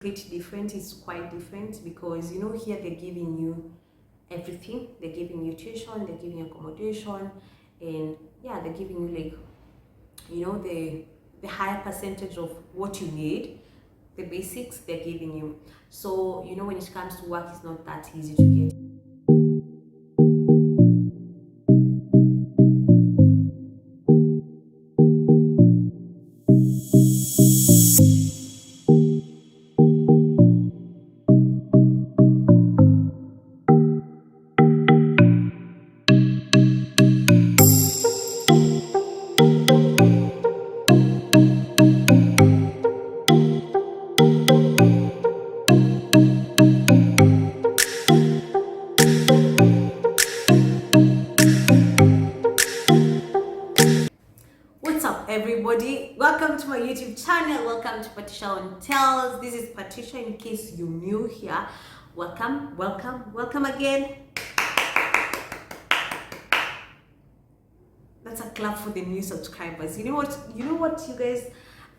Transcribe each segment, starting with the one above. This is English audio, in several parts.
Pretty different. It's quite different because you know here they're giving you everything. They're giving you tuition, they're giving you accommodation, and yeah, they're giving you like you know the higher percentage of what you need. The basics they're giving you. So you know when it comes to work, it's not that easy to get. What's up, everybody? Welcome to my YouTube channel. Welcome to Patricia on Tells. This is Patricia. In case you're new here, welcome, welcome, welcome again. That's a clap for the new subscribers. You know what? You guys.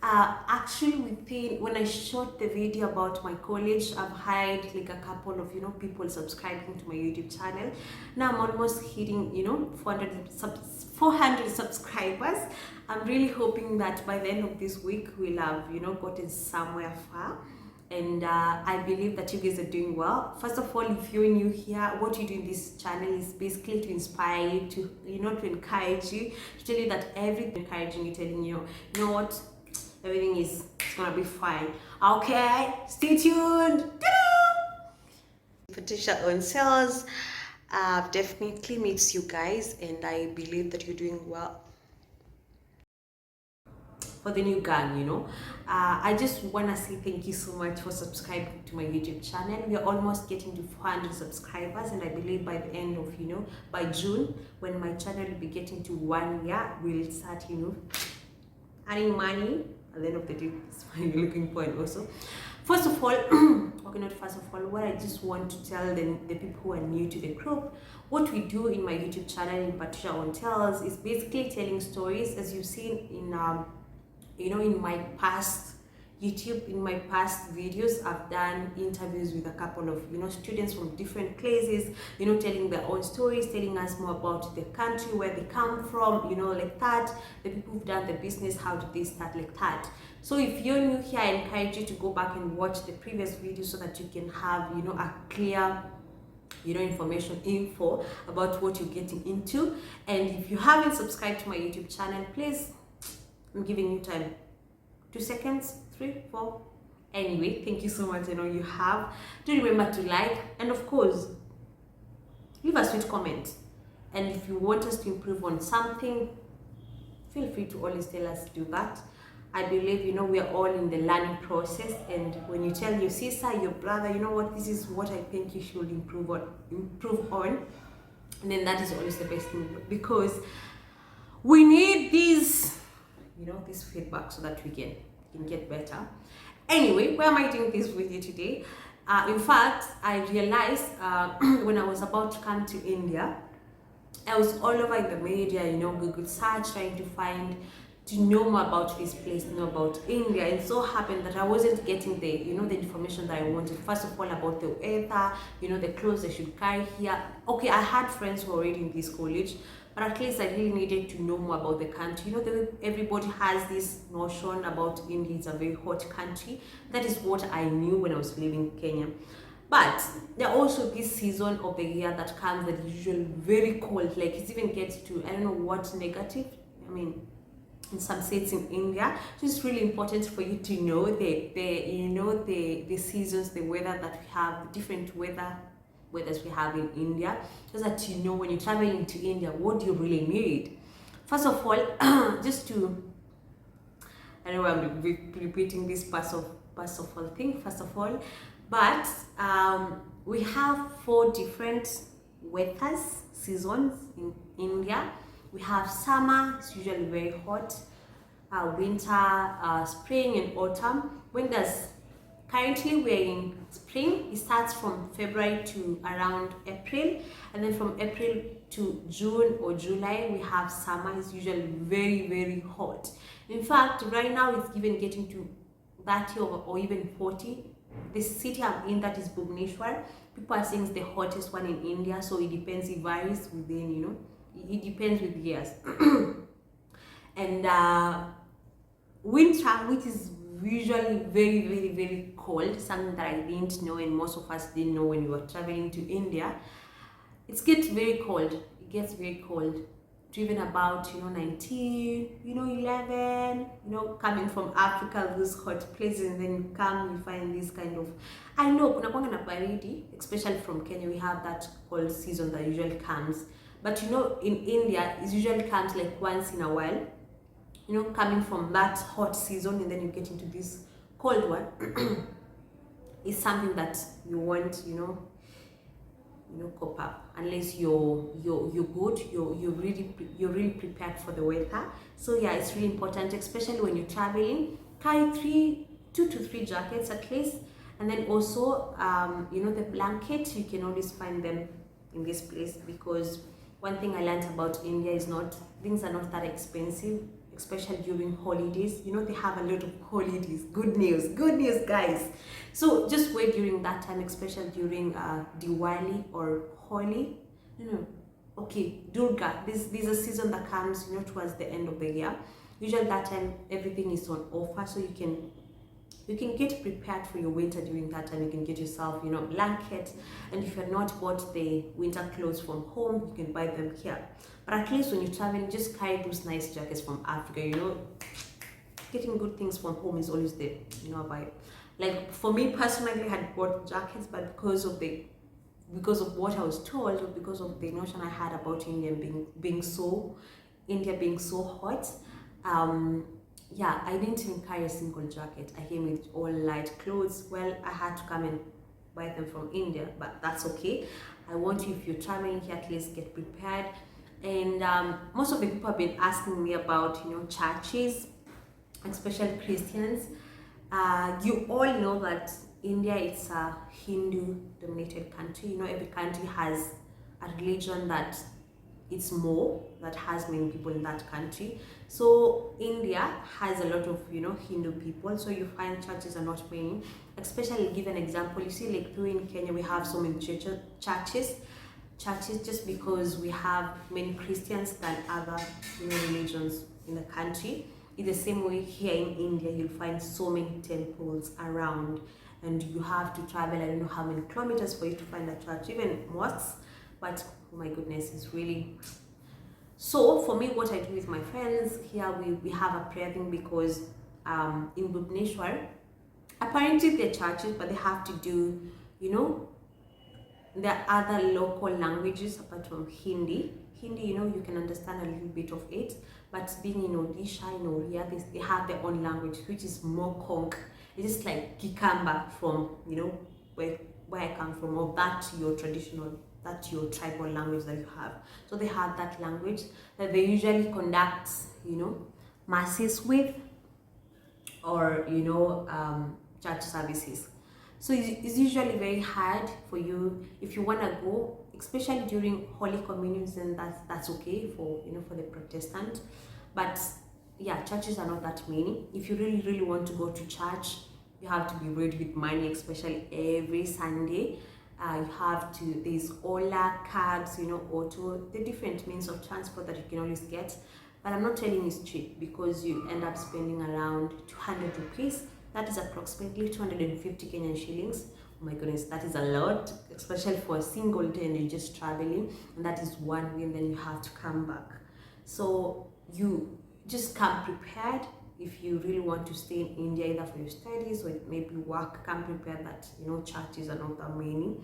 Actually, within when I shot the video about my college, I've hired like a couple of people subscribing to my YouTube channel. Now I'm almost hitting 400 subscribers. I'm really hoping that by the end of this week we'll have gotten somewhere far. And I believe that you guys are doing well. First of all, if you're new here, what you do in this channel is basically to inspire you, to to encourage you, to tell you that everything, encouraging you, telling you, you know what, everything is gonna be fine. Okay, stay tuned. Patricia on Sales. Definitely meets you guys, and I believe that you're doing well. For the new gang, I just want to say thank you so much for subscribing to my YouTube channel. We are almost getting to 400 subscribers, and I believe by the end of by June, when my channel will be getting to 1 year, we'll start earning money. At the end of the day, that's what you're looking for. And also, first of all, okay, not first of all, what I just want to tell the people who are new to the group, what we do in my YouTube channel in Patricia on Tells is basically telling stories. As you've seen in in my past videos, I've done interviews with a couple of students from different places, telling their own stories, telling us more about the country, where they come from, like that, the people who've done the business, how did they start, like that. So if you're new here, I encourage you to go back and watch the previous videos so that you can have a clear info about what you're getting into. And if you haven't subscribed to my YouTube channel, please, I'm giving you time. 2 seconds, 3, 4. Anyway, thank you so much. You have. Do remember to like, and of course, leave a sweet comment. And if you want us to improve on something, feel free to always tell us to do that. I believe we are all in the learning process, and when you tell your sister, your brother, what, this is what I think you should improve on, and then that is always the best thing, because we need these this feedback so that we can get better. Anyway, why am I doing this with you today? In fact, I realized when I was about to come to India, I was all over in the media, Google search, trying to know more about this place, know about India. It so happened that I wasn't getting the the information that I wanted. First of all, about the weather, the clothes I should carry here. Okay, I had friends who were already in this college, but at least I really needed to know more about the country. Everybody has this notion about India. It's a very hot country. That is what I knew when I was living in Kenya. But there are also this season of the year that comes that is usually very cold. Like it even gets to, I don't know what, negative. I mean, in some states in India. So it's really important for you to know the seasons, the weather that we have, the different weathers we have in India, so that when you're traveling to India, what do you really need. First of all, just to, I know I'm repeating this first of all thing, first of all, but we have 4 different weathers, seasons in India. We have summer, it's usually very hot, winter, spring and autumn. Currently we're in spring. It starts from February to around April, and then from April to June or July we have summer. It's usually very, very hot. In fact, right now it's even getting to 30 or even 40 the city I'm in, that is Bhubaneswar, people are saying it's the hottest one in India. So it depends, it varies within, you know, it depends with years. And winter, which is usually very, very, very cold, something that I didn't know and most of us didn't know when we were traveling to India. It gets very cold. It gets very cold to even about, you know, 19, you know, 11, you know, coming from Africa, those hot places, and then you come, you find this kind of, I know kuna kwanga na baridi, especially from Kenya, we have that cold season that usually comes, but you know, in India it usually comes like once in a while, you know, coming from that hot season and then you get into this cold one. Is something that you want, you know, cope up, unless you're good, you're really prepared for the weather. So yeah, it's really important, especially when you're traveling. Carry 2 to 3 jackets at least, and then also you know, the blankets, you can always find them in this place, because one thing I learned about India is things are not that expensive, especially during holidays. You know, they have a lot of holidays. Good news, guys. So just wait during that time, especially during Diwali or Holi. Okay, Durga. This is a season that comes, you know, towards the end of the year. Usually that time everything is on offer, so you can get prepared for your winter during that time. You can get yourself, you know, blankets, and if you're not bought the winter clothes from home, you can buy them here. But at least when you're traveling, just carry those nice jackets from Africa. You know, getting good things from home is always the, you know, vibe. Like for me personally, I had bought jackets, but because of what I was told, or because of the notion I had about India being so hot, yeah, I didn't even carry a single jacket. I came with all light clothes. Well, I had to come and buy them from India, but that's okay. I want you, if you're traveling here, at least get prepared. And most of the people have been asking me about, you know, churches, especially Christians. You all know that India is a Hindu-dominated country. You know, every country has a religion that has many people in that country. So India has a lot of, you know, Hindu people, so you find churches are not many. Especially, give an example, you see, like through in Kenya we have so many churches just because we have many Christians than other, you know, religions in the country. In the same way, here in India you'll find so many temples around, and you have to travel, I don't know how many kilometers for you to find a church, even mosques. But oh my goodness, it's really. So for me, what I do with my friends here, we have a prayer thing, because in Bhubaneswar, apparently they're churches, but they have to do, you know, there are other local languages apart from Hindi. Hindi, you know, you can understand a little bit of it, but being in Odisha, in Oria, they have their own language, which is more conk. It's just like Kikamba from, you know, where I come from, or that's your traditional, that's your tribal language that you have. So they have that language that they usually conduct, you know, masses with, or, you know, church services. So it's usually very hard for you if you want to go, especially during Holy Communions, and that's okay for, you know, for the Protestant. But yeah, churches are not that many. If you really want to go to church, you have to be ready with money, especially every Sunday. You have to, there's Ola, cabs, you know, auto, the different means of transport that you can always get. But I'm not telling you it's cheap, because you end up spending around 200 rupees. That is approximately 250 Kenyan shillings. Oh my goodness, that is a lot, especially for a single day and you're just traveling, and that is one way, and then you have to come back. So you just come prepared. If you really want to stay in India, either for your studies or maybe work, come prepared that, you know, churches are not that many.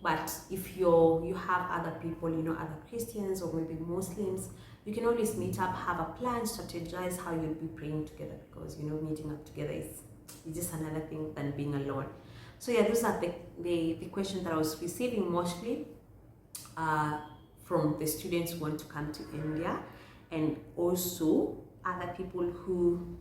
But if you have other people, you know, other Christians or maybe Muslims, you can always meet up, have a plan, strategize how you'll be praying together, because, you know, meeting up together is just another thing than being alone. So yeah, those are the questions that I was receiving mostly from the students who want to come to India, and also other people who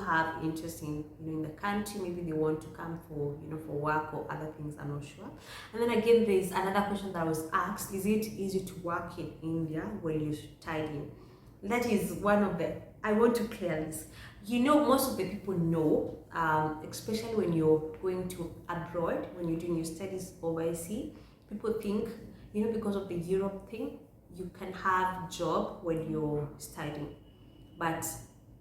have interest in, you know, in the country. Maybe they want to come for, you know, for work or other things, I'm not sure. And then again, there's another question that I was asked: is it easy to work in India when you're studying? That is one of the, I want to clear this. You know, most of the people know, especially when you're going to abroad, when you're doing your studies overseas, people think, you know, because of the Europe thing, you can have job when you're studying. But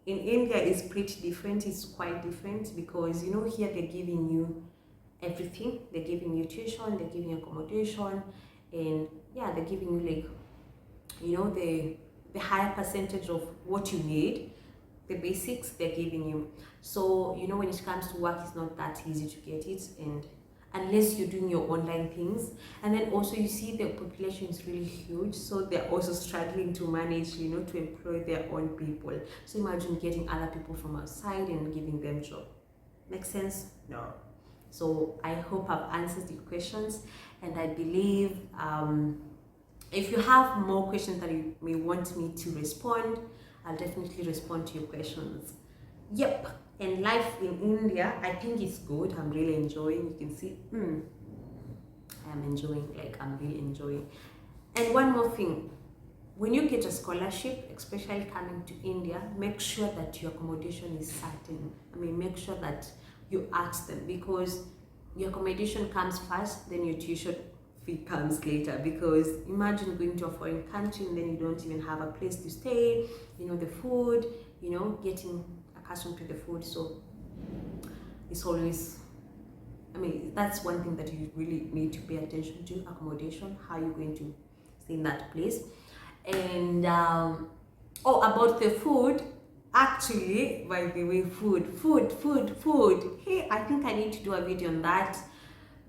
in India, it's pretty different. It's quite different because, you know, here they're giving you everything. They're giving you tuition, they're giving you accommodation, and yeah, they're giving you like, you know, the higher percentage of what you need, the basics they're giving you. So, you know, when it comes to work, it's not that easy to get it, and unless you're doing your online things. And then also you see the population is really huge, so they're also struggling to manage, you know, to employ their own people. So imagine getting other people from outside and giving them job. Make sense? No. So I hope I've answered your questions, and I believe if you have more questions that you may want me to respond, I'll definitely respond to your questions. Yep. And life in India, I think it's good. I'm really enjoying. You can see, I'm enjoying. Like, I'm really enjoying. And one more thing, when you get a scholarship, especially coming to India, make sure that your accommodation is certain. I mean, make sure that you ask them, because your accommodation comes first, then your tuition fee comes later. Because imagine going to a foreign country and then you don't even have a place to stay, you know, the food, you know, getting accustomed to the food. So it's always, I mean, that's one thing that you really need to pay attention to: accommodation, how you're going to stay in that place. And oh, about the food, actually, by the way, food, hey, I think I need to do a video on that.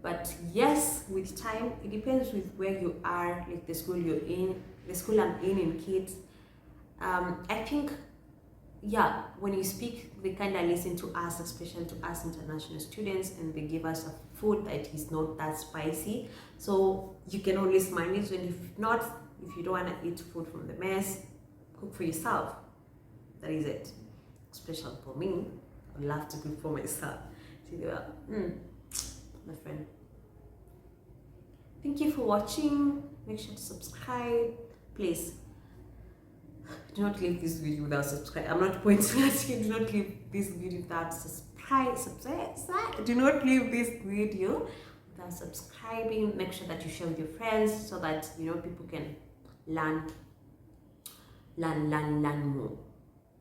But yes, with time, it depends with where you are, like the school you're in, the school I'm in kids. I think, yeah, when you speak, they kind of listen to us, especially to us international students, and they give us a food that is not that spicy. So you can always manage, and if not, if you don't want to eat food from the mess, cook for yourself. That is it. Especially for me, I love to cook for myself. See, my friend. Thank you for watching. Make sure to subscribe. Please, do not leave this video without subscribing. I'm not pointing at you. Do not leave this video without subscribe. Do not leave this video without subscribing. Make sure that you share with your friends so that, you know, people can learn more.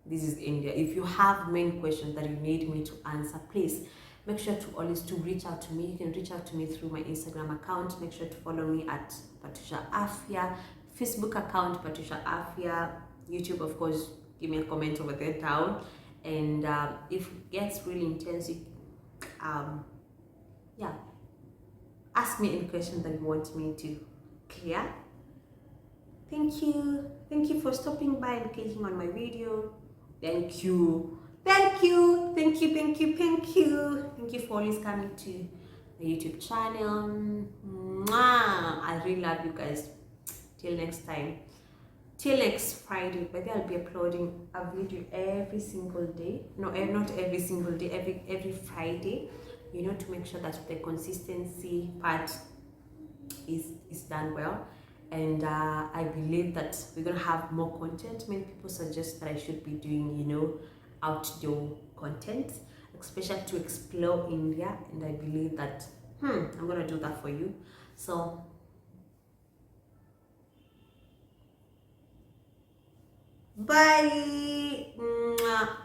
This is India. If you have main questions that you need me to answer, please make sure to always to reach out to me. You can reach out to me through my Instagram account. Make sure to follow me at Patricia Afia, Facebook account Patricia Afia, YouTube, of course. Give me a comment over there down. And if it gets really intense, yeah, ask me any question that you want me to clear. Thank you for stopping by and clicking on my video. Thank you for always coming to the YouTube channel. Mwah! I really love you guys. Till next time, till next Friday. But I'll be uploading a video every single day. No, not every single day, every Friday, you know, to make sure that the consistency part is done well. And I believe that we're gonna have more content. Many people suggest that I should be doing, you know, outdoor content, especially to explore India, and I believe that I'm gonna do that for you. So bye. Mwah.